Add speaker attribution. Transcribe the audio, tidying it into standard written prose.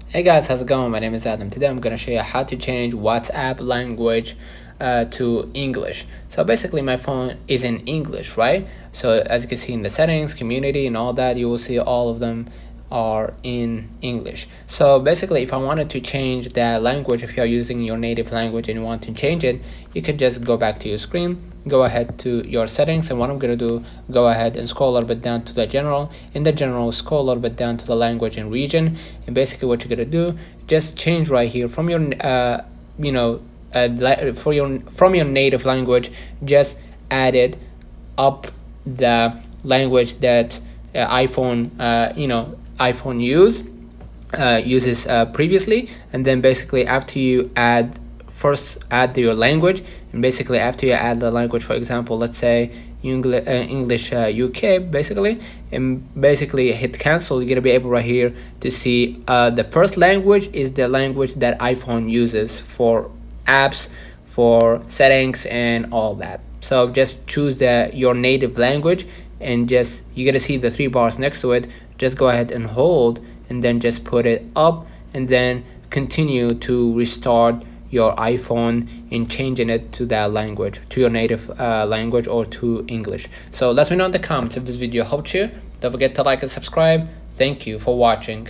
Speaker 1: Hey guys, how's it going? My name is Adam. Today I'm going to show you how to change WhatsApp language to English. So basically my phone is in English, right? So as you can see in the settings, community and all that, you will see all of them are in English. So basically if I wanted to change that language, if you're using your native language and you want to change it, you can just go back to your screen, go ahead to your settings, and what I'm going to do, go ahead and scroll a little bit down to the general. In the general, scroll a little bit down to the language and region, and basically what you're going to do, just change right here from your from your native language, just add it up the language that iPhone uses previously, and then basically after you first add your language, and basically after you add the language, for example, let's say English UK, basically, and basically hit cancel, you're gonna be able right here to see the first language is the language that iPhone uses for apps, for settings and all that. So just choose your native language, and just you're gonna see the 3 bars next to it. Just go ahead and hold, and then just put it up, and then continue to restart your iPhone in changing it to that language, to your native language, or to English. So let me know in the comments if this video helped you. Don't forget to like and subscribe. Thank you for watching.